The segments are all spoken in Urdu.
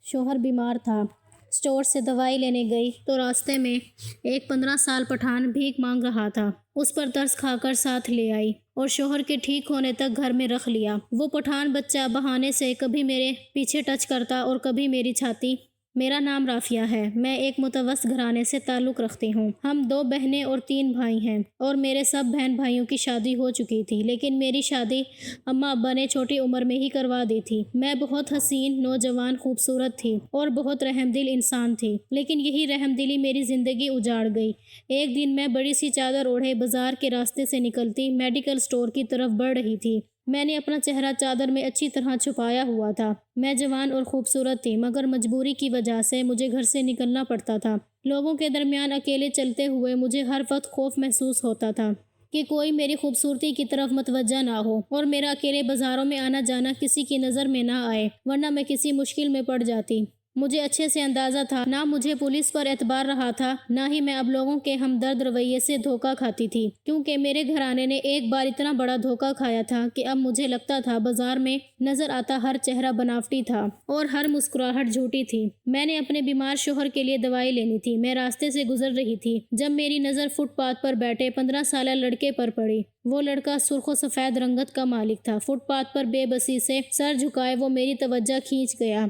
شوہر بیمار تھا۔ اسٹور سے دوائی لینے گئی تو راستے میں ایک 15 سال پٹھان بھیک مانگ رہا تھا۔ اس پر ترس کھا کر ساتھ لے آئی اور شوہر کے ٹھیک ہونے تک گھر میں رکھ لیا۔ وہ پٹھان بچہ بہانے سے کبھی میرے پیچھے ٹچ کرتا اور کبھی میری چھاتی۔ میرا نام رافعہ ہے۔ میں ایک متوسط گھرانے سے تعلق رکھتی ہوں۔ ہم 2 بہنیں اور 3 بھائی ہیں اور میرے سب بہن بھائیوں کی شادی ہو چکی تھی، لیکن میری شادی اماں ابا نے چھوٹی عمر میں ہی کروا دی تھی۔ میں بہت حسین، نوجوان، خوبصورت تھی اور بہت رحم دل انسان تھی، لیکن یہی رحم دلی میری زندگی اجاڑ گئی۔ ایک دن میں بڑی سی چادر اوڑھے بازار کے راستے سے نکلتی میڈیکل اسٹور کی طرف بڑھ رہی تھی۔ میں نے اپنا چہرہ چادر میں اچھی طرح چھپایا ہوا تھا۔ میں جوان اور خوبصورت تھی، مگر مجبوری کی وجہ سے مجھے گھر سے نکلنا پڑتا تھا۔ لوگوں کے درمیان اکیلے چلتے ہوئے مجھے ہر وقت خوف محسوس ہوتا تھا کہ کوئی میری خوبصورتی کی طرف متوجہ نہ ہو اور میرا اکیلے بازاروں میں آنا جانا کسی کی نظر میں نہ آئے، ورنہ میں کسی مشکل میں پڑ جاتی۔ مجھے اچھے سے اندازہ تھا، نہ مجھے پولیس پر اعتبار رہا تھا، نہ ہی میں اب لوگوں کے ہمدرد رویے سے دھوکہ کھاتی تھی، کیونکہ میرے گھرانے نے ایک بار اتنا بڑا دھوکہ کھایا تھا کہ اب مجھے لگتا تھا بازار میں نظر آتا ہر چہرہ بناوٹی تھا اور ہر مسکراہٹ جھوٹی تھی۔ میں نے اپنے بیمار شوہر کے لیے دوائی لینی تھی۔ میں راستے سے گزر رہی تھی جب میری نظر فٹ پاتھ پر بیٹھے 15 سالہ لڑکے پر پڑی۔ وہ لڑکا سرخ و سفید رنگت کا مالک تھا۔ فٹ پاتھ پر بے بسی سے سر جھکائے وہ میری توجہ کھینچ گیا۔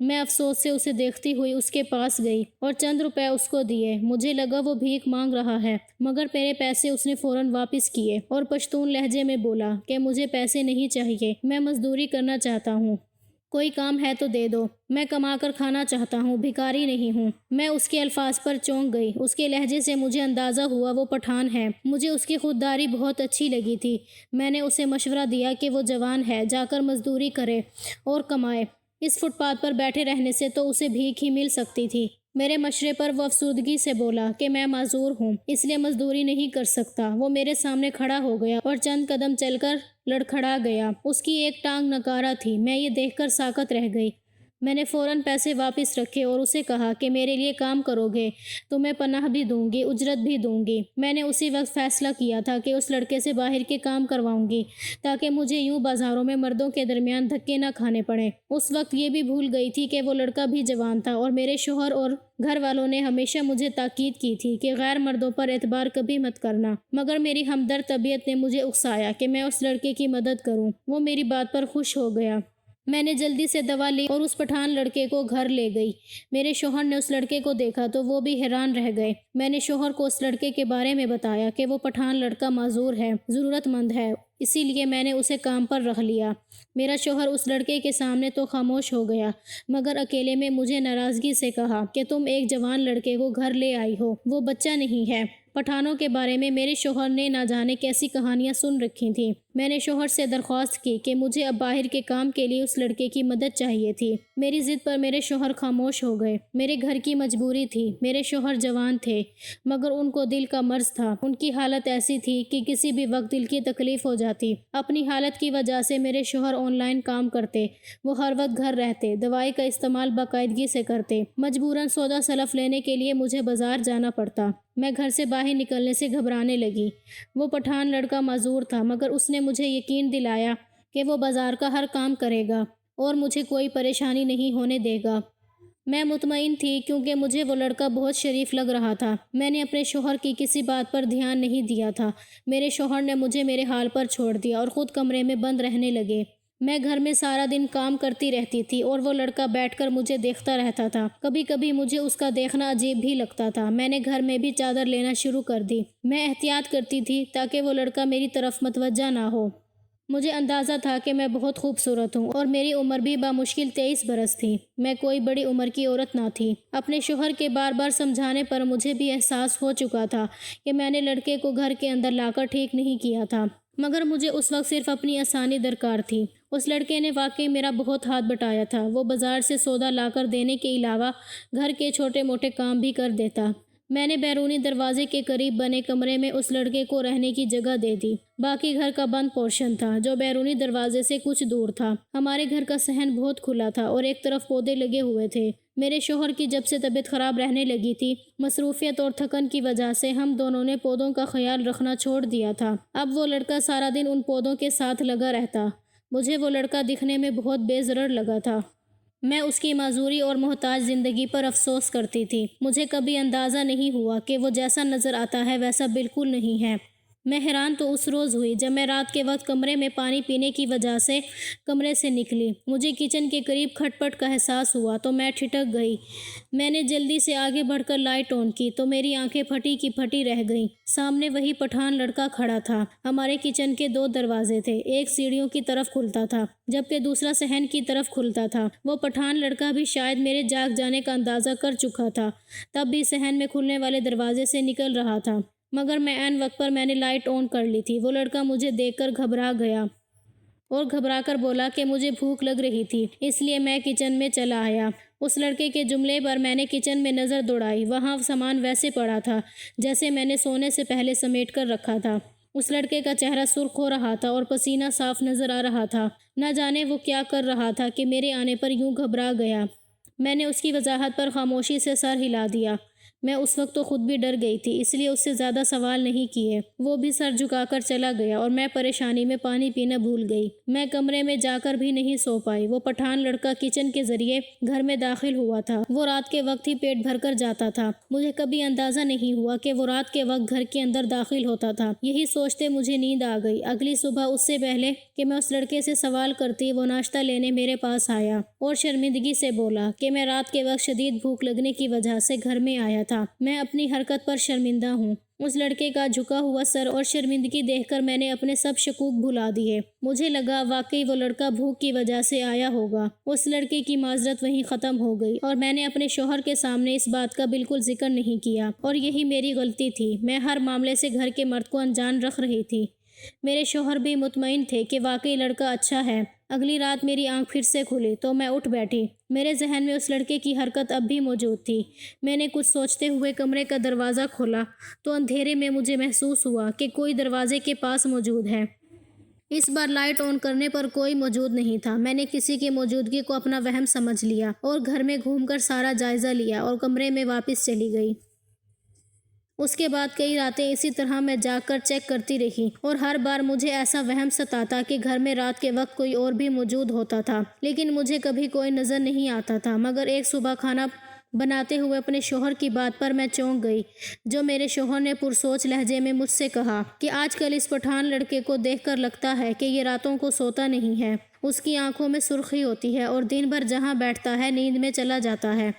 میں افسوس سے اسے دیکھتی ہوئی اس کے پاس گئی اور چند روپے اس کو دیے۔ مجھے لگا وہ بھیک مانگ رہا ہے، مگر میرے پیسے اس نے فوراً واپس کیے اور پشتون لہجے میں بولا کہ مجھے پیسے نہیں چاہیے، میں مزدوری کرنا چاہتا ہوں، کوئی کام ہے تو دے دو، میں کما کر کھانا چاہتا ہوں، بھکاری نہیں ہوں۔ میں اس کے الفاظ پر چونک گئی۔ اس کے لہجے سے مجھے اندازہ ہوا وہ پٹھان ہے۔ مجھے اس کی خودداری بہت اچھی لگی تھی۔ میں نے اسے مشورہ دیا کہ وہ جوان ہے، جا کر مزدوری کرے اور کمائے، اس فٹ پاتھ پر بیٹھے رہنے سے تو اسے بھیک ہی مل سکتی تھی۔ میرے مشورے پر وہ افسردگی سے بولا کہ میں معذور ہوں، اس لیے مزدوری نہیں کر سکتا۔ وہ میرے سامنے کھڑا ہو گیا اور چند قدم چل کر لڑکھڑا گیا۔ اس کی ایک ٹانگ نکارہ تھی۔ میں یہ دیکھ کر ساکت رہ گئی۔ میں نے فوراً پیسے واپس رکھے اور اسے کہا کہ میرے لیے کام کرو گے تو میں پناہ بھی دوں گی، اجرت بھی دوں گی۔ میں نے اسی وقت فیصلہ کیا تھا کہ اس لڑکے سے باہر کے کام کرواؤں گی تاکہ مجھے یوں بازاروں میں مردوں کے درمیان دھکے نہ کھانے پڑیں۔ اس وقت یہ بھی بھول گئی تھی کہ وہ لڑکا بھی جوان تھا اور میرے شوہر اور گھر والوں نے ہمیشہ مجھے تاکید کی تھی کہ غیر مردوں پر اعتبار کبھی مت کرنا، مگر میری ہمدرد طبیعت نے مجھے اکسایا کہ میں اس لڑکے کی مدد کروں۔ وہ میری بات پر خوش ہو گیا۔ میں نے جلدی سے دوا لی اور اس پٹھان لڑکے کو گھر لے گئی۔ میرے شوہر نے اس لڑکے کو دیکھا تو وہ بھی حیران رہ گئے۔ میں نے شوہر کو اس لڑکے کے بارے میں بتایا کہ وہ پٹھان لڑکا معذور ہے، ضرورت مند ہے، اسی لیے میں نے اسے کام پر رکھ لیا۔ میرا شوہر اس لڑکے کے سامنے تو خاموش ہو گیا، مگر اکیلے میں مجھے ناراضگی سے کہا کہ تم ایک جوان لڑکے کو گھر لے آئی ہو، وہ بچہ نہیں ہے۔ پٹھانوں کے بارے میں میرے شوہر نے نہ جانے کیسی کہانیاں سن رکھی تھیں۔ میں نے شوہر سے درخواست کی کہ مجھے اب باہر کے کام کے لیے اس لڑکے کی مدد چاہیے تھی۔ میری ضد پر میرے شوہر خاموش ہو گئے۔ میرے گھر کی مجبوری تھی۔ میرے شوہر جوان تھے، مگر ان کو دل کا مرض تھا۔ ان کی حالت ایسی تھی کہ کسی بھی وقت دل کی تکلیف ہو جاتی۔ اپنی حالت کی وجہ سے میرے شوہر آن لائن کام کرتے، وہ ہر وقت گھر رہتے، دوائی کا استعمال باقاعدگی سے کرتے۔ مجبوراً سودا سلف لینے کے لیے مجھے بازار جانا پڑتا۔ میں گھر سے باہر نکلنے سے گھبرانے لگی۔ وہ پٹھان لڑکا معذور تھا، مگر اس نے مجھے یقین دلایا کہ وہ بازار کا ہر کام کرے گا اور مجھے کوئی پریشانی نہیں ہونے دے گا۔ میں مطمئن تھی کیونکہ مجھے وہ لڑکا بہت شریف لگ رہا تھا۔ میں نے اپنے شوہر کی کسی بات پر دھیان نہیں دیا تھا۔ میرے شوہر نے مجھے میرے حال پر چھوڑ دیا اور خود کمرے میں بند رہنے لگے۔ میں گھر میں سارا دن کام کرتی رہتی تھی اور وہ لڑکا بیٹھ کر مجھے دیکھتا رہتا تھا۔ کبھی کبھی مجھے اس کا دیکھنا عجیب بھی لگتا تھا۔ میں نے گھر میں بھی چادر لینا شروع کر دی۔ میں احتیاط کرتی تھی تاکہ وہ لڑکا میری طرف متوجہ نہ ہو۔ مجھے اندازہ تھا کہ میں بہت خوبصورت ہوں اور میری عمر بھی بامشکل 23 برس تھی۔ میں کوئی بڑی عمر کی عورت نہ تھی۔ اپنے شوہر کے بار بار سمجھانے پر مجھے بھی احساس ہو چکا تھا کہ میں نے لڑکے کو گھر کے اندر لا کر ٹھیک نہیں کیا تھا، مگر مجھے اس وقت صرف اپنی آسانی درکار تھی۔ اس لڑکے نے واقعی میرا بہت ہاتھ بٹایا تھا۔ وہ بازار سے سودا لا کر دینے کے علاوہ گھر کے چھوٹے موٹے کام بھی کر دیتا۔ میں نے بیرونی دروازے کے قریب بنے کمرے میں اس لڑکے کو رہنے کی جگہ دے دی۔ باقی گھر کا بند پورشن تھا جو بیرونی دروازے سے کچھ دور تھا۔ ہمارے گھر کا صحن بہت کھلا تھا اور ایک طرف پودے لگے ہوئے تھے۔ میرے شوہر کی جب سے طبیعت خراب رہنے لگی تھی، مصروفیت اور تھکن کی وجہ سے ہم دونوں نے پودوں کا خیال رکھنا چھوڑ دیا تھا۔ اب وہ لڑکا سارا دن ان پودوں کے ساتھ لگا رہتا۔ مجھے وہ لڑکا دکھنے میں بہت بے ضرر لگا تھا۔ میں اس کی معذوری اور محتاج زندگی پر افسوس کرتی تھی۔ مجھے کبھی اندازہ نہیں ہوا کہ وہ جیسا نظر آتا ہے ویسا بالکل نہیں ہے۔ میں حیران تو اس روز ہوئی جب میں رات کے وقت کمرے میں پانی پینے کی وجہ سے کمرے سے نکلی۔ مجھے کچن کے قریب کھٹ پٹ کا احساس ہوا تو میں ٹھٹک گئی۔ میں نے جلدی سے آگے بڑھ کر لائٹ آن کی تو میری آنکھیں پھٹی کی پھٹی رہ گئیں۔ سامنے وہی پٹھان لڑکا کھڑا تھا۔ ہمارے کچن کے 2 دروازے تھے، ایک سیڑھیوں کی طرف کھلتا تھا جبکہ دوسرا صحن کی طرف کھلتا تھا۔ وہ پٹھان لڑکا بھی شاید میرے جاگ جانے کا اندازہ کر چکا تھا، تب بھی صحن میں کھلنے والے دروازے سے نکل رہا تھا، مگر میں عین وقت پر میں نے لائٹ آن کر لی تھی۔ وہ لڑکا مجھے دیکھ کر گھبرا گیا اور گھبرا کر بولا کہ مجھے بھوک لگ رہی تھی، اس لیے میں کچن میں چلا آیا۔ اس لڑکے کے جملے پر میں نے کچن میں نظر دوڑائی۔ وہاں سامان ویسے پڑا تھا جیسے میں نے سونے سے پہلے سمیٹ کر رکھا تھا۔ اس لڑکے کا چہرہ سرخ ہو رہا تھا اور پسینہ صاف نظر آ رہا تھا۔ نہ جانے وہ کیا کر رہا تھا کہ میرے آنے پر یوں گھبرا گیا۔ میں نے اس کی وضاحت پر خاموشی سے سر ہلا دیا۔ میں اس وقت تو خود بھی ڈر گئی تھی، اس لیے اس سے زیادہ سوال نہیں کیے۔ وہ بھی سر جھکا کر چلا گیا اور میں پریشانی میں پانی پینا بھول گئی۔ میں کمرے میں جا کر بھی نہیں سو پائی۔ وہ پٹھان لڑکا کچن کے ذریعے گھر میں داخل ہوا تھا۔ وہ رات کے وقت ہی پیٹ بھر کر جاتا تھا۔ مجھے کبھی اندازہ نہیں ہوا کہ وہ رات کے وقت گھر کے اندر داخل ہوتا تھا۔ یہی سوچتے مجھے نیند آ گئی۔ اگلی صبح اس سے پہلے کہ میں اس لڑکے سے سوال کرتی، وہ ناشتہ لینے میرے پاس آیا اور شرمندگی سے بولا کہ میں رات کے وقت شدید بھوک لگنے کی وجہ سے گھر میں آیا تھا۔ میں اپنی حرکت پر شرمندہ ہوں۔ اس لڑکے کا جھکا ہوا سر اور شرمندگی دیکھ کر میں نے اپنے سب شکوک بھلا دیے۔ مجھے لگا واقعی وہ لڑکا بھوک کی وجہ سے آیا ہوگا۔ اس لڑکے کی معذرت وہیں ختم ہو گئی اور میں نے اپنے شوہر کے سامنے اس بات کا بالکل ذکر نہیں کیا، اور یہی میری غلطی تھی۔ میں ہر معاملے سے گھر کے مرد کو انجان رکھ رہی تھی۔ میرے شوہر بھی مطمئن تھے کہ واقعی لڑکا اچھا ہے۔ اگلی رات میری آنکھ پھر سے کھلی تو میں اٹھ بیٹھی۔ میرے ذہن میں اس لڑکے کی حرکت اب بھی موجود تھی۔ میں نے کچھ سوچتے ہوئے کمرے کا دروازہ کھولا تو اندھیرے میں مجھے محسوس ہوا کہ کوئی دروازے کے پاس موجود ہے۔ اس بار لائٹ آن کرنے پر کوئی موجود نہیں تھا۔ میں نے کسی کی موجودگی کو اپنا وہم سمجھ لیا اور گھر میں گھوم کر سارا جائزہ لیا اور کمرے میں واپس چلی گئی۔ اس کے بعد کئی راتیں اسی طرح میں جاگ کر چیک کرتی رہی اور ہر بار مجھے ایسا وہم ستاتا کہ گھر میں رات کے وقت کوئی اور بھی موجود ہوتا تھا، لیکن مجھے کبھی کوئی نظر نہیں آتا تھا۔ مگر ایک صبح کھانا بناتے ہوئے اپنے شوہر کی بات پر میں چونک گئی، جو میرے شوہر نے پرسوچ لہجے میں مجھ سے کہا کہ آج کل اس پٹھان لڑکے کو دیکھ کر لگتا ہے کہ یہ راتوں کو سوتا نہیں ہے۔ اس کی آنکھوں میں سرخی ہوتی ہے اور دن بھر جہاں بیٹھتا ہے نیند میں چلا جاتا ہے۔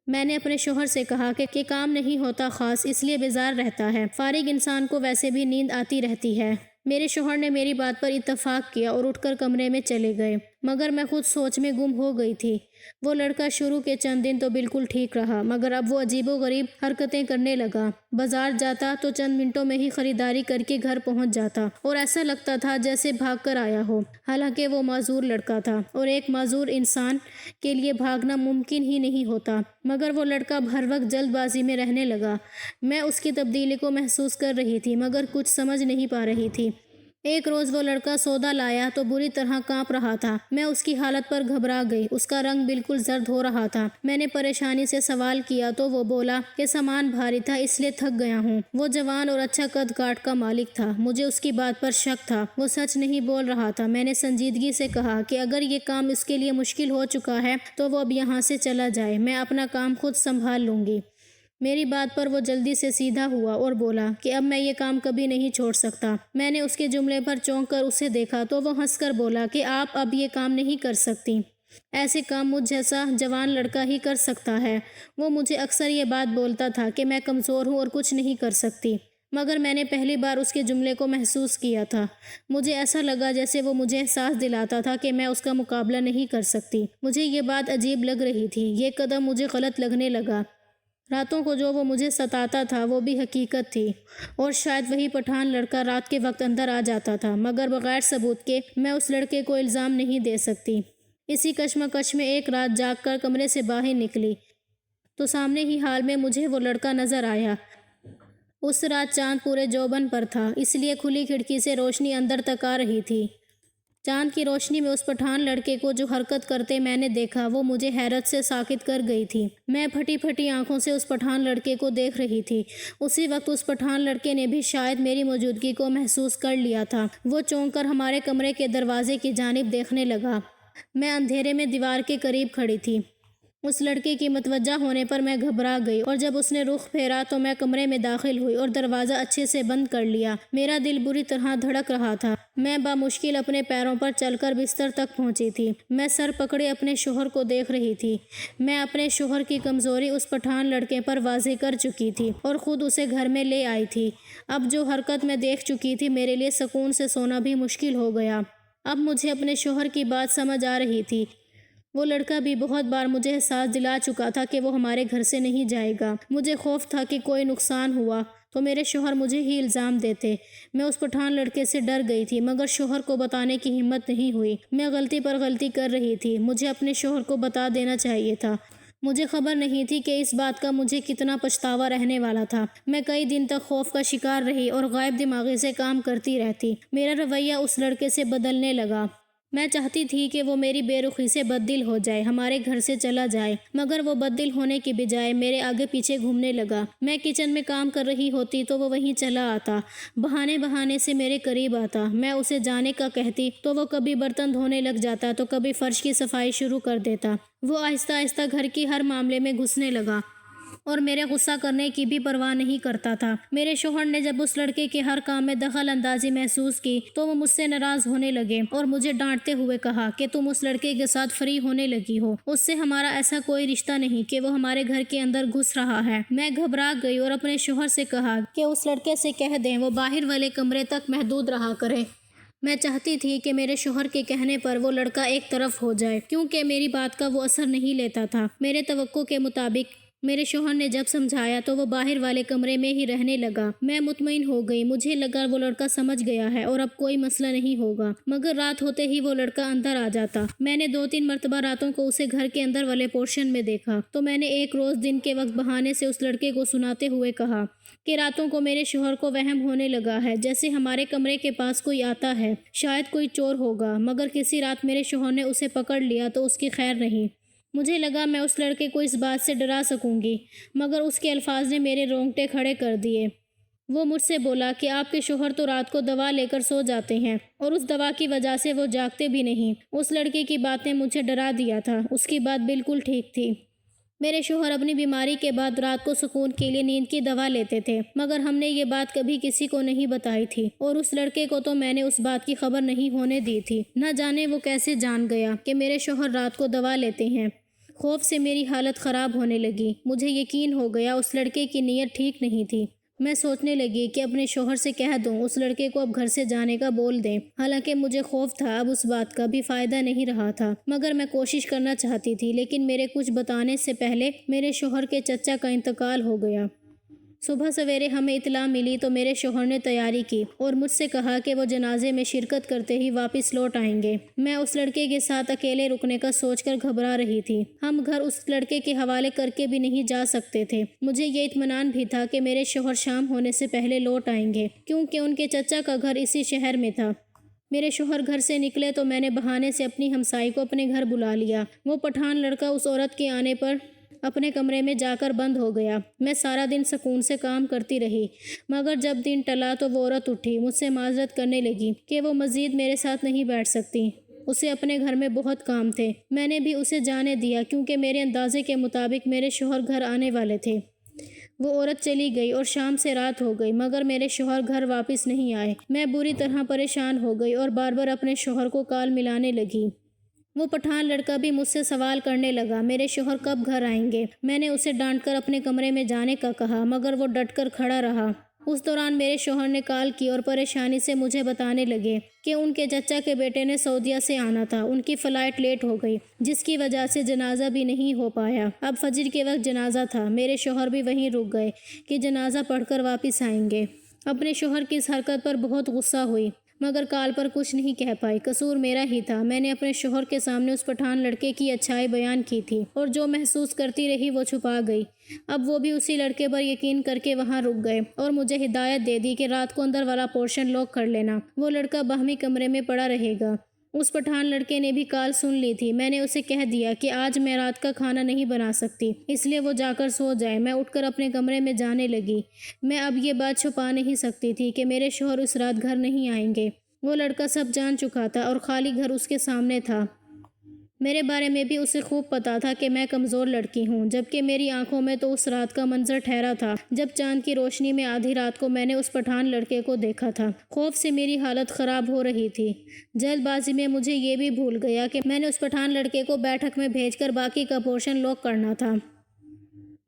میں نے اپنے شوہر سے کہا کہ کام نہیں ہوتا خاص، اس لیے بیزار رہتا ہے۔ فارغ انسان کو ویسے بھی نیند آتی رہتی ہے۔ میرے شوہر نے میری بات پر اتفاق کیا اور اٹھ کر کمرے میں چلے گئے، مگر میں خود سوچ میں گم ہو گئی تھی۔ وہ لڑکا شروع کے چند دن تو بالکل ٹھیک رہا، مگر اب وہ عجیب و غریب حرکتیں کرنے لگا۔ بازار جاتا تو چند منٹوں میں ہی خریداری کر کے گھر پہنچ جاتا اور ایسا لگتا تھا جیسے بھاگ کر آیا ہو، حالانکہ وہ معذور لڑکا تھا اور ایک معذور انسان کے لیے بھاگنا ممکن ہی نہیں ہوتا۔ مگر وہ لڑکا ہر وقت جلد بازی میں رہنے لگا۔ میں اس کی تبدیلی کو محسوس کر رہی تھی مگر کچھ سمجھ نہیں پا رہی تھی۔ ایک روز وہ لڑکا سودا لایا تو بری طرح کانپ رہا تھا۔ میں اس کی حالت پر گھبرا گئی۔ اس کا رنگ بالکل زرد ہو رہا تھا۔ میں نے پریشانی سے سوال کیا تو وہ بولا کہ سامان بھاری تھا اس لیے تھک گیا ہوں۔ وہ جوان اور اچھا قد کاٹ کا مالک تھا۔ مجھے اس کی بات پر شک تھا، وہ سچ نہیں بول رہا تھا۔ میں نے سنجیدگی سے کہا کہ اگر یہ کام اس کے لیے مشکل ہو چکا ہے تو وہ اب یہاں سے چلا جائے، میں اپنا کام خود سنبھال لوں گی۔ میری بات پر وہ جلدی سے سیدھا ہوا اور بولا کہ اب میں یہ کام کبھی نہیں چھوڑ سکتا۔ میں نے اس کے جملے پر چونک کر اسے دیکھا تو وہ ہنس کر بولا کہ آپ اب یہ کام نہیں کر سکتی، ایسے کام مجھ جیسا جوان لڑکا ہی کر سکتا ہے۔ وہ مجھے اکثر یہ بات بولتا تھا کہ میں کمزور ہوں اور کچھ نہیں کر سکتی، مگر میں نے پہلی بار اس کے جملے کو محسوس کیا تھا۔ مجھے ایسا لگا جیسے وہ مجھے احساس دلاتا تھا کہ میں اس کا مقابلہ نہیں کر سکتی۔ مجھے یہ بات عجیب لگ رہی تھی، یہ قدم مجھے غلط لگنے لگا۔ راتوں کو جو وہ مجھے ستاتا تھا وہ بھی حقیقت تھی، اور شاید وہی پٹھان لڑکا رات کے وقت اندر آ جاتا تھا، مگر بغیر ثبوت کے میں اس لڑکے کو الزام نہیں دے سکتی۔ اسی کشمکش میں ایک رات جاگ کر کمرے سے باہر نکلی تو سامنے ہی حال میں مجھے وہ لڑکا نظر آیا۔ اس رات چاند پورے جوبن پر تھا، اس لیے کھلی کھڑکی سے روشنی اندر تک آ رہی تھی۔ چاند کی روشنی میں اس پٹھان لڑکے کو جو حرکت کرتے میں نے دیکھا وہ مجھے حیرت سے ساکت کر گئی تھی۔ میں پھٹی پھٹی آنکھوں سے اس پٹھان لڑکے کو دیکھ رہی تھی۔ اسی وقت اس پٹھان لڑکے نے بھی شاید میری موجودگی کو محسوس کر لیا تھا۔ وہ چونک کر ہمارے کمرے کے دروازے کی جانب دیکھنے لگا۔ میں اندھیرے میں دیوار کے قریب کھڑی تھی۔ اس لڑکے کی متوجہ ہونے پر میں گھبرا گئی اور جب اس نے رخ پھیرا تو میں کمرے میں داخل ہوئی اور دروازہ اچھے سے بند کر لیا۔ میرا دل بری طرح دھڑک رہا تھا۔ میں بامشکل اپنے پیروں پر چل کر بستر تک پہنچی تھی۔ میں سر پکڑے اپنے شوہر کو دیکھ رہی تھی۔ میں اپنے شوہر کی کمزوری اس پٹھان لڑکے پر واضح کر چکی تھی اور خود اسے گھر میں لے آئی تھی۔ اب جو حرکت میں دیکھ چکی تھی میرے لیے سکون سے سونا بھی مشکل ہو گیا۔ اب مجھے اپنے شوہر کی بات سمجھ آ رہی تھی۔ وہ لڑکا بھی بہت بار مجھے احساس دلا چکا تھا کہ وہ ہمارے گھر سے نہیں جائے گا۔ مجھے خوف تھا کہ کوئی نقصان ہوا تو میرے شوہر مجھے ہی الزام دیتے۔ میں اس پٹھان لڑکے سے ڈر گئی تھی مگر شوہر کو بتانے کی ہمت نہیں ہوئی۔ میں غلطی پر غلطی کر رہی تھی۔ مجھے اپنے شوہر کو بتا دینا چاہیے تھا۔ مجھے خبر نہیں تھی کہ اس بات کا مجھے کتنا پچھتاوا رہنے والا تھا۔ میں کئی دن تک خوف کا شکار رہی اور غائب دماغی سے کام کرتی رہتی۔ میرا رویہ اس لڑکے سے بدلنے لگا۔ میں چاہتی تھی کہ وہ میری بے رخی سے بددل ہو جائے، ہمارے گھر سے چلا جائے، مگر وہ بددل ہونے کی بجائے میرے آگے پیچھے گھومنے لگا۔ میں کچن میں کام کر رہی ہوتی تو وہ وہیں چلا آتا، بہانے بہانے سے میرے قریب آتا۔ میں اسے جانے کا کہتی تو وہ کبھی برتن دھونے لگ جاتا تو کبھی فرش کی صفائی شروع کر دیتا۔ وہ آہستہ آہستہ گھر کی ہر معاملے میں گھسنے لگا اور میرے غصہ کرنے کی بھی پرواہ نہیں کرتا تھا۔ میرے شوہر نے جب اس لڑکے کے ہر کام میں دخل اندازی محسوس کی تو وہ مجھ سے ناراض ہونے لگے اور مجھے ڈانٹتے ہوئے کہا کہ تم اس لڑکے کے ساتھ فری ہونے لگی ہو، اس سے ہمارا ایسا کوئی رشتہ نہیں کہ وہ ہمارے گھر کے اندر گھس رہا ہے۔ میں گھبرا گئی اور اپنے شوہر سے کہا کہ اس لڑکے سے کہہ دیں وہ باہر والے کمرے تک محدود رہا کرے۔ میں چاہتی تھی کہ میرے شوہر کے کہنے پر وہ لڑکا ایک طرف ہو جائے، کیونکہ میری بات کا وہ اثر نہیں لیتا تھا۔ میرے توقع کے مطابق میرے شوہر نے جب سمجھایا تو وہ باہر والے کمرے میں ہی رہنے لگا۔ میں مطمئن ہو گئی، مجھے لگا وہ لڑکا سمجھ گیا ہے اور اب کوئی مسئلہ نہیں ہوگا، مگر رات ہوتے ہی وہ لڑکا اندر آ جاتا۔ میں نے 2-3 مرتبہ راتوں کو اسے گھر کے اندر والے پورشن میں دیکھا تو میں نے ایک روز دن کے وقت بہانے سے اس لڑکے کو سناتے ہوئے کہا کہ راتوں کو میرے شوہر کو وہم ہونے لگا ہے جیسے ہمارے کمرے کے پاس کوئی آتا ہے، شاید کوئی چور ہوگا، مگر کسی رات میرے شوہر نے اسے پکڑ لیا تو اس کی خیر نہیں۔ مجھے لگا میں اس لڑکے کو اس بات سے ڈرا سکوں گی، مگر اس کے الفاظ نے میرے رونگٹے کھڑے کر دیے۔ وہ مجھ سے بولا کہ آپ کے شوہر تو رات کو دوا لے کر سو جاتے ہیں اور اس دوا کی وجہ سے وہ جاگتے بھی نہیں۔ اس لڑکے کی بات نے مجھے ڈرا دیا تھا۔ اس کی بات بالکل ٹھیک تھی۔ میرے شوہر اپنی بیماری کے بعد رات کو سکون کے لیے نیند کی دوا لیتے تھے، مگر ہم نے یہ بات کبھی کسی کو نہیں بتائی تھی اور اس لڑکے کو تو میں نے اس بات کی خبر نہیں ہونے دی تھی۔ نہ جانے وہ کیسے جان گیا کہ میرے شوہر رات کو دوا لیتے ہیں۔ خوف سے میری حالت خراب ہونے لگی۔ مجھے یقین ہو گیا اس لڑکے کی نیت ٹھیک نہیں تھی۔ میں سوچنے لگی کہ اپنے شوہر سے کہہ دوں اس لڑکے کو اب گھر سے جانے کا بول دیں۔ حالانکہ مجھے خوف تھا، اب اس بات کا بھی فائدہ نہیں رہا تھا، مگر میں کوشش کرنا چاہتی تھی۔ لیکن میرے کچھ بتانے سے پہلے میرے شوہر کے چچا کا انتقال ہو گیا۔ صبح سویرے ہمیں اطلاع ملی تو میرے شوہر نے تیاری کی اور مجھ سے کہا کہ وہ جنازے میں شرکت کرتے ہی واپس لوٹ آئیں گے۔ میں اس لڑکے کے ساتھ اکیلے رکنے کا سوچ کر گھبرا رہی تھی۔ ہم گھر اس لڑکے کے حوالے کر کے بھی نہیں جا سکتے تھے۔ مجھے یہ اطمینان بھی تھا کہ میرے شوہر شام ہونے سے پہلے لوٹ آئیں گے، کیونکہ ان کے چچا کا گھر اسی شہر میں تھا۔ میرے شوہر گھر سے نکلے تو میں نے بہانے سے اپنی ہمسائی کو اپنے گھر بلا لیا۔ وہ پٹھان لڑکا اس عورت کے آنے پر اپنے کمرے میں جا کر بند ہو گیا۔ میں سارا دن سکون سے کام کرتی رہی، مگر جب دن ٹلا تو وہ عورت اٹھی، مجھ سے معذرت کرنے لگی کہ وہ مزید میرے ساتھ نہیں بیٹھ سکتی، اسے اپنے گھر میں بہت کام تھے۔ میں نے بھی اسے جانے دیا کیونکہ میرے اندازے کے مطابق میرے شوہر گھر آنے والے تھے۔ وہ عورت چلی گئی اور شام سے رات ہو گئی، مگر میرے شوہر گھر واپس نہیں آئے۔ میں بری طرح پریشان ہو گئی اور بار بار اپنے شوہر کو کال ملانے لگی۔ وہ پٹھان لڑکا بھی مجھ سے سوال کرنے لگا میرے شوہر کب گھر آئیں گے۔ میں نے اسے ڈانٹ کر اپنے کمرے میں جانے کا کہا، مگر وہ ڈٹ کر کھڑا رہا۔ اس دوران میرے شوہر نے کال کی اور پریشانی سے مجھے بتانے لگے کہ ان کے چچا کے بیٹے نے سعودیہ سے آنا تھا، ان کی فلائٹ لیٹ ہو گئی جس کی وجہ سے جنازہ بھی نہیں ہو پایا۔ اب فجر کے وقت جنازہ تھا۔ میرے شوہر بھی وہیں رک گئے کہ جنازہ پڑھ کر واپس آئیں گے۔ اپنے شوہر کی اس حرکت پر بہت غصہ ہوئی، مگر کال پر کچھ نہیں کہہ پائی۔ قصور میرا ہی تھا۔ میں نے اپنے شوہر کے سامنے اس پٹھان لڑکے کی اچھائی بیان کی تھی اور جو محسوس کرتی رہی وہ چھپا گئی۔ اب وہ بھی اسی لڑکے پر یقین کر کے وہاں رک گئے اور مجھے ہدایت دے دی کہ رات کو اندر والا پورشن لاک کر لینا، وہ لڑکا باہمی کمرے میں پڑا رہے گا۔ اس پٹھان لڑکے نے بھی کال سن لی تھی۔ میں نے اسے کہہ دیا کہ آج میں رات کا کھانا نہیں بنا سکتی، اس لیے وہ جا کر سو جائے۔ میں اٹھ کر اپنے کمرے میں جانے لگی۔ میں اب یہ بات چھپا نہیں سکتی تھی کہ میرے شوہر اس رات گھر نہیں آئیں گے۔ وہ لڑکا سب جان چکا تھا اور خالی گھر اس کے سامنے تھا۔ میرے بارے میں بھی اسے خوب پتا تھا کہ میں کمزور لڑکی ہوں، جبکہ میری آنکھوں میں تو اس رات کا منظر ٹھہرا تھا جب چاند کی روشنی میں آدھی رات کو میں نے اس پٹھان لڑکے کو دیکھا تھا۔ خوف سے میری حالت خراب ہو رہی تھی۔ جلد بازی میں مجھے یہ بھی بھول گیا کہ میں نے اس پٹھان لڑکے کو بیٹھک میں بھیج کر باقی کا پورشن لاک کرنا تھا۔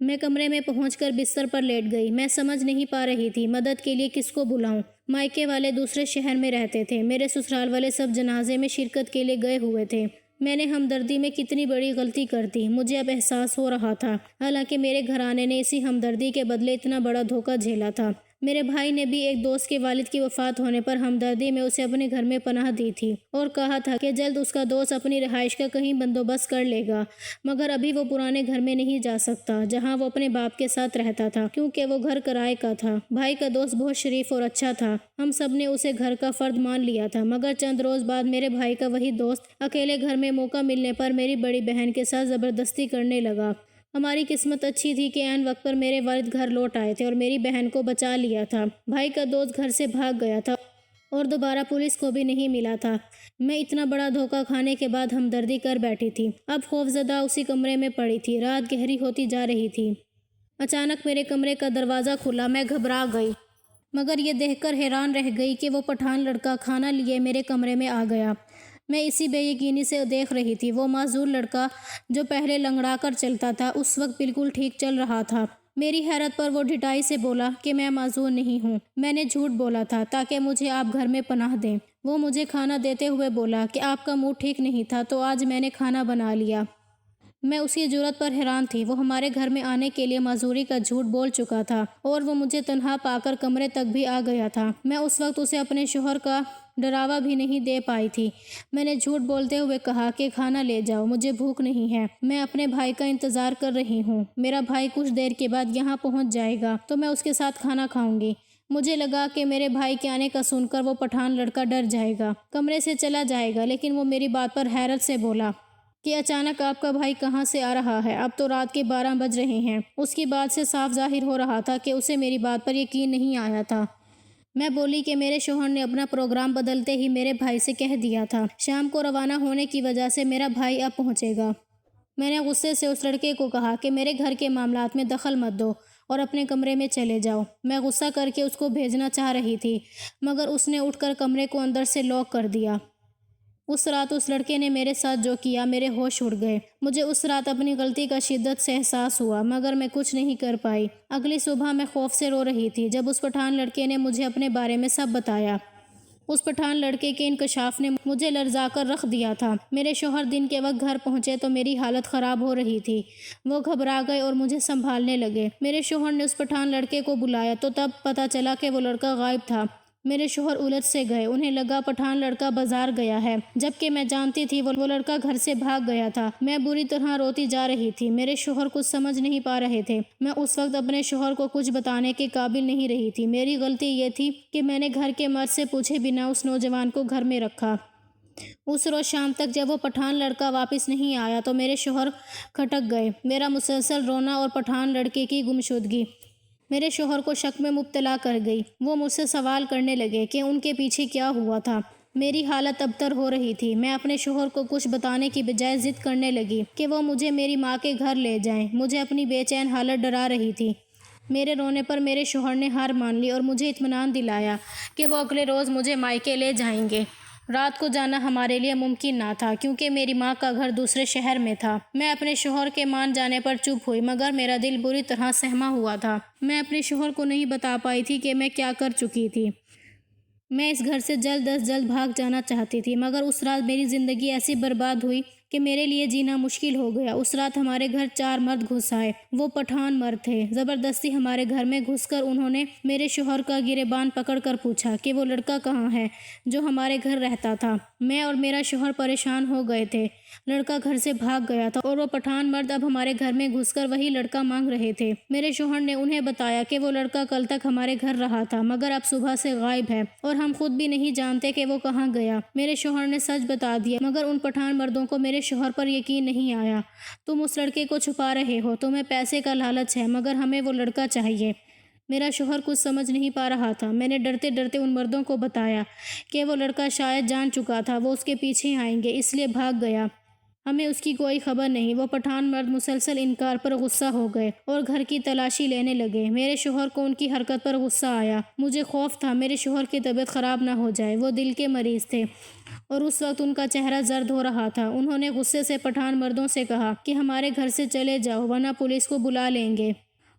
میں کمرے میں پہنچ کر بستر پر لیٹ گئی۔ میں سمجھ نہیں پا رہی تھی مدد کے لیے کس کو بلاؤں۔ مائکے والے دوسرے شہر میں رہتے تھے، میرے سسرال والے سب جنازے میں شرکت کے لیے گئے ہوئے تھے۔ میں نے ہمدردی میں کتنی بڑی غلطی کر دی، مجھے اب احساس ہو رہا تھا، حالانکہ میرے گھرانے نے اسی ہمدردی کے بدلے اتنا بڑا دھوکہ جھیلا تھا۔ میرے بھائی نے بھی ایک دوست کے والد کی وفات ہونے پر ہمدردی میں اسے اپنے گھر میں پناہ دی تھی اور کہا تھا کہ جلد اس کا دوست اپنی رہائش کا کہیں بندوبست کر لے گا، مگر ابھی وہ پرانے گھر میں نہیں جا سکتا جہاں وہ اپنے باپ کے ساتھ رہتا تھا، کیونکہ وہ گھر کرائے کا تھا۔ بھائی کا دوست بہت شریف اور اچھا تھا، ہم سب نے اسے گھر کا فرد مان لیا تھا، مگر چند روز بعد میرے بھائی کا وہی دوست اکیلے گھر میں موقع ملنے پر میری بڑی بہن کے ساتھ زبردستی کرنے لگا۔ ہماری قسمت اچھی تھی کہ عین وقت پر میرے والد گھر لوٹ آئے تھے اور میری بہن کو بچا لیا تھا۔ بھائی کا دوست گھر سے بھاگ گیا تھا اور دوبارہ پولیس کو بھی نہیں ملا تھا۔ میں اتنا بڑا دھوکہ کھانے کے بعد ہمدردی کر بیٹھی تھی، اب خوفزدہ اسی کمرے میں پڑی تھی۔ رات گہری ہوتی جا رہی تھی۔ اچانک میرے کمرے کا دروازہ کھلا، میں گھبرا گئی، مگر یہ دیکھ کر حیران رہ گئی کہ وہ پٹھان لڑکا کھانا لیے میرے کمرے میں آ گیا۔ میں اسی بے یقینی سے دیکھ رہی تھی، وہ معذور لڑکا جو پہلے لنگڑا کر چلتا تھا اس وقت بالکل ٹھیک چل رہا تھا۔ میری حیرت پر وہ ڈھٹائی سے بولا کہ میں معذور نہیں ہوں، میں نے جھوٹ بولا تھا تاکہ مجھے آپ گھر میں پناہ دیں۔ وہ مجھے کھانا دیتے ہوئے بولا کہ آپ کا موڈ ٹھیک نہیں تھا تو آج میں نے کھانا بنا لیا۔ میں اس کی جرأت پر حیران تھی، وہ ہمارے گھر میں آنے کے لیے معذوری کا جھوٹ بول چکا تھا اور وہ مجھے تنہا پا کر کمرے تک بھی آ گیا تھا۔ میں اس وقت اسے اپنے شوہر کا ڈراوا بھی نہیں دے پائی تھی۔ میں نے جھوٹ بولتے ہوئے کہا کہ کھانا لے جاؤ، مجھے بھوک نہیں ہے، میں اپنے بھائی کا انتظار کر رہی ہوں، میرا بھائی کچھ دیر کے بعد یہاں پہنچ جائے گا تو میں اس کے ساتھ کھانا کھاؤں گی۔ مجھے لگا کہ میرے بھائی کے آنے کا سن کر وہ پٹھان لڑکا ڈر جائے گا، کمرے سے چلا جائے گا، لیکن وہ میری بات پر حیرت سے بولا کہ اچانک آپ کا بھائی کہاں سے آ رہا ہے؟ اب تو رات کے 12 بج رہے ہیں۔ اس کی بات سے صاف ظاہر ہو رہا تھا کہ اسے میری بات پر یقین نہیں آیا تھا۔ میں بولی کہ میرے شوہر نے اپنا پروگرام بدلتے ہی میرے بھائی سے کہہ دیا تھا، شام کو روانہ ہونے کی وجہ سے میرا بھائی اب پہنچے گا۔ میں نے غصے سے اس لڑکے کو کہا کہ میرے گھر کے معاملات میں دخل مت دو اور اپنے کمرے میں چلے جاؤ۔ میں غصہ کر کے اس کو بھیجنا چاہ رہی تھی، مگر اس نے اٹھ کر کمرے کو اندر سے لاک کر دیا۔ اس رات اس لڑکے نے میرے ساتھ جو کیا، میرے ہوش اڑ گئے۔ مجھے اس رات اپنی غلطی کا شدت سے احساس ہوا، مگر میں کچھ نہیں کر پائی۔ اگلی صبح میں خوف سے رو رہی تھی جب اس پٹھان لڑکے نے مجھے اپنے بارے میں سب بتایا۔ اس پٹھان لڑکے کے انکشاف نے مجھے لرزا کر رکھ دیا تھا۔ میرے شوہر دن کے وقت گھر پہنچے تو میری حالت خراب ہو رہی تھی۔ وہ گھبرا گئے اور مجھے سنبھالنے لگے۔ میرے شوہر نے اس پٹھان لڑکے کو بلایا تو تب پتہ چلا کہ وہ لڑکا غائب تھا۔ میرے شوہر الجھ سے گئے، انہیں لگا پٹھان لڑکا بازار گیا ہے، جبکہ میں جانتی تھی وہ لڑکا گھر سے بھاگ گیا تھا۔ میں بری طرح روتی جا رہی تھی، میرے شوہر کچھ سمجھ نہیں پا رہے تھے۔ میں اس وقت اپنے شوہر کو کچھ بتانے کے قابل نہیں رہی تھی۔ میری غلطی یہ تھی کہ میں نے گھر کے مرد سے پوچھے بنا اس نوجوان کو گھر میں رکھا۔ اس روز شام تک جب وہ پٹھان لڑکا واپس نہیں آیا تو میرے شوہر کھٹک گئے۔ میرا مسلسل رونا اور پٹھان لڑکے کی گمشدگی میرے شوہر کو شک میں مبتلا کر گئی۔ وہ مجھ سے سوال کرنے لگے کہ ان کے پیچھے کیا ہوا تھا۔ میری حالت ابتر ہو رہی تھی۔ میں اپنے شوہر کو کچھ بتانے کی بجائے ضد کرنے لگی کہ وہ مجھے میری ماں کے گھر لے جائیں۔ مجھے اپنی بے چین حالت ڈرا رہی تھی۔ میرے رونے پر میرے شوہر نے ہار مان لی اور مجھے اطمینان دلایا کہ وہ اگلے روز مجھے مائکے لے جائیں گے۔ رات کو جانا ہمارے لیے ممکن نہ تھا کیونکہ میری ماں کا گھر دوسرے شہر میں تھا۔ میں اپنے شوہر کے مان جانے پر چپ ہوئی، مگر میرا دل بری طرح سہما ہوا تھا۔ میں اپنے شوہر کو نہیں بتا پائی تھی کہ میں کیا کر چکی تھی۔ میں اس گھر سے جلد از جلد بھاگ جانا چاہتی تھی، مگر اس رات میری زندگی ایسی برباد ہوئی کہ میرے لیے جینا مشکل ہو گیا۔ اس رات ہمارے گھر 4 مرد گھس آئے۔ وہ پٹھان مرد تھے۔ زبردستی ہمارے گھر میں گھس کر انہوں نے میرے شوہر کا گریبان پکڑ کر پوچھا کہ وہ لڑکا کہاں ہے جو ہمارے گھر رہتا تھا۔ میں اور میرا شوہر پریشان ہو گئے تھے۔ لڑکا گھر سے بھاگ گیا تھا اور وہ پٹھان مرد اب ہمارے گھر میں گھس کر وہی لڑکا مانگ رہے تھے۔ میرے شوہر نے انہیں بتایا کہ وہ لڑکا کل تک ہمارے گھر رہا تھا، مگر اب صبح سے غائب ہے اور ہم خود بھی نہیں جانتے کہ وہ کہاں گیا۔ میرے شوہر نے سچ بتا دیا، مگر ان پٹھان مردوں کو میرے شوہر پر یقین نہیں آیا۔ تم اس لڑکے کو چھپا رہے ہو، تمہیں پیسے کا لالچ ہے، مگر ہمیں وہ لڑکا چاہیے۔ میرا شوہر کچھ سمجھ نہیں پا رہا تھا۔ میں نے ڈرتے ڈرتے ان مردوں کو بتایا کہ وہ لڑکا شاید جان چکا تھا وہ اس کے پیچھے آئیں گے، اس لیے بھاگ گیا۔ ہمیں اس کی کوئی خبر نہیں۔ وہ پٹھان مرد مسلسل انکار پر غصہ ہو گئے اور گھر کی تلاشی لینے لگے۔ میرے شوہر کو ان کی حرکت پر غصہ آیا۔ مجھے خوف تھا میرے شوہر کی طبیعت خراب نہ ہو جائے۔ وہ دل کے مریض تھے اور اس وقت ان کا چہرہ زرد ہو رہا تھا۔ انہوں نے غصے سے پٹھان مردوں سے کہا کہ ہمارے گھر سے چلے جاؤ ورنہ پولیس کو بلا لیں گے۔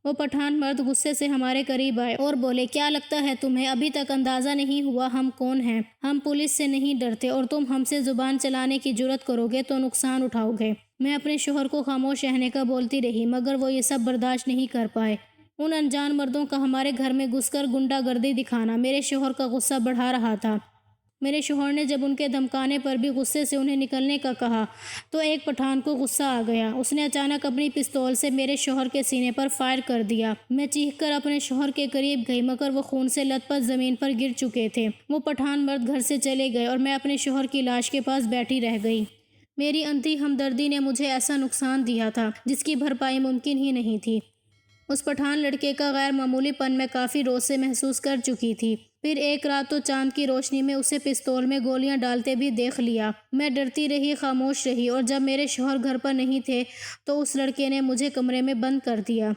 وہ پٹھان مرد غصے سے ہمارے قریب آئے اور بولے، کیا لگتا ہے تمہیں ابھی تک اندازہ نہیں ہوا ہم کون ہیں؟ ہم پولیس سے نہیں ڈرتے اور تم ہم سے زبان چلانے کی جرات کرو گے تو نقصان اٹھاؤ گے۔ میں اپنے شوہر کو خاموش رہنے کا بولتی رہی مگر وہ یہ سب برداشت نہیں کر پائے۔ ان انجان مردوں کا ہمارے گھر میں گھس کر گنڈا گردی دکھانا میرے شوہر کا غصہ بڑھا رہا تھا۔ میرے شوہر نے جب ان کے دھمکانے پر بھی غصے سے انہیں نکلنے کا کہا تو ایک پٹھان کو غصہ آ گیا۔ اس نے اچانک اپنی پستول سے میرے شوہر کے سینے پر فائر کر دیا۔ میں چیخ کر اپنے شوہر کے قریب گئی مگر وہ خون سے لت پت زمین پر گر چکے تھے۔ وہ پٹھان مرد گھر سے چلے گئے اور میں اپنے شوہر کی لاش کے پاس بیٹھی رہ گئی۔ میری انتھی ہمدردی نے مجھے ایسا نقصان دیا تھا جس کی بھرپائی ممکن ہی نہیں تھی۔ اس پٹھان لڑکے کا غیر معمولی پن میں کافی روز سے محسوس کر چکی تھی۔ پھر ایک رات تو چاند کی روشنی میں اسے پستول میں گولیاں ڈالتے بھی دیکھ لیا۔ میں ڈرتی رہی، خاموش رہی اور جب میرے شوہر گھر پر نہیں تھے تو اس لڑکے نے مجھے کمرے میں بند کر دیا۔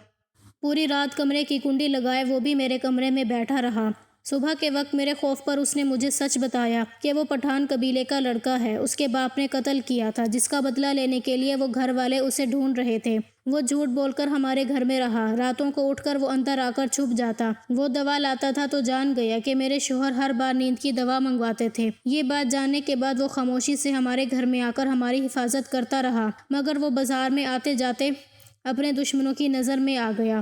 پوری رات کمرے کی کنڈی لگائے وہ بھی میرے کمرے میں بیٹھا رہا۔ صبح کے وقت میرے خوف پر اس نے مجھے سچ بتایا کہ وہ پٹھان قبیلے کا لڑکا ہے، اس کے باپ نے قتل کیا تھا جس کا بدلہ لینے کے لیے وہ گھر والے اسے ڈھونڈ رہے تھے۔ وہ جھوٹ بول کر ہمارے گھر میں رہا، راتوں کو اٹھ کر وہ اندر آ کر چھپ جاتا۔ وہ دوا لاتا تھا تو جان گیا کہ میرے شوہر ہر بار نیند کی دوا منگواتے تھے۔ یہ بات جاننے کے بعد وہ خاموشی سے ہمارے گھر میں آ کر ہماری حفاظت کرتا رہا مگر وہ بازار میں آتے جاتے اپنے دشمنوں کی نظر میں آ گیا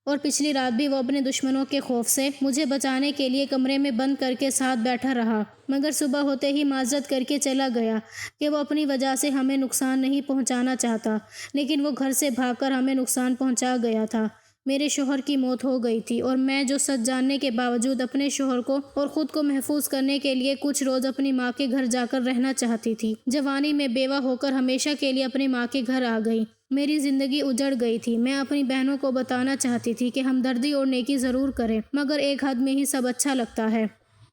اور پچھلی رات بھی وہ اپنے دشمنوں کے خوف سے مجھے بچانے کے لیے کمرے میں بند کر کے ساتھ بیٹھا رہا مگر صبح ہوتے ہی معذرت کر کے چلا گیا کہ وہ اپنی وجہ سے ہمیں نقصان نہیں پہنچانا چاہتا، لیکن وہ گھر سے بھاگ کر ہمیں نقصان پہنچا گیا تھا۔ میرے شوہر کی موت ہو گئی تھی اور میں جو سچ جاننے کے باوجود اپنے شوہر کو اور خود کو محفوظ کرنے کے لیے کچھ روز اپنی ماں کے گھر جا کر رہنا چاہتی تھی۔ جوانی میں بیوہ ہو کر ہمیشہ کے لیے اپنی ماں کے گھر آ گئی۔ میری زندگی اجڑ گئی تھی۔ میں اپنی بہنوں کو بتانا چاہتی تھی کہ ہمدردی اور نیکی ضرور کریں مگر ایک حد میں ہی سب اچھا لگتا ہے۔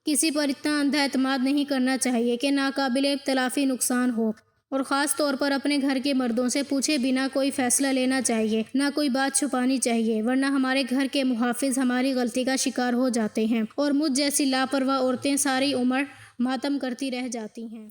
کسی پر اتنا اندھا اعتماد نہیں کرنا چاہیے کہ ناقابل تلافی نقصان ہو اور خاص طور پر اپنے گھر کے مردوں سے پوچھے بنا کوئی فیصلہ لینا چاہیے، نہ کوئی بات چھپانی چاہیے ورنہ ہمارے گھر کے محافظ ہماری غلطی کا شکار ہو جاتے ہیں اور مجھ جیسی لاپرواہ عورتیں ساری عمر ماتم کرتی رہ جاتی ہیں۔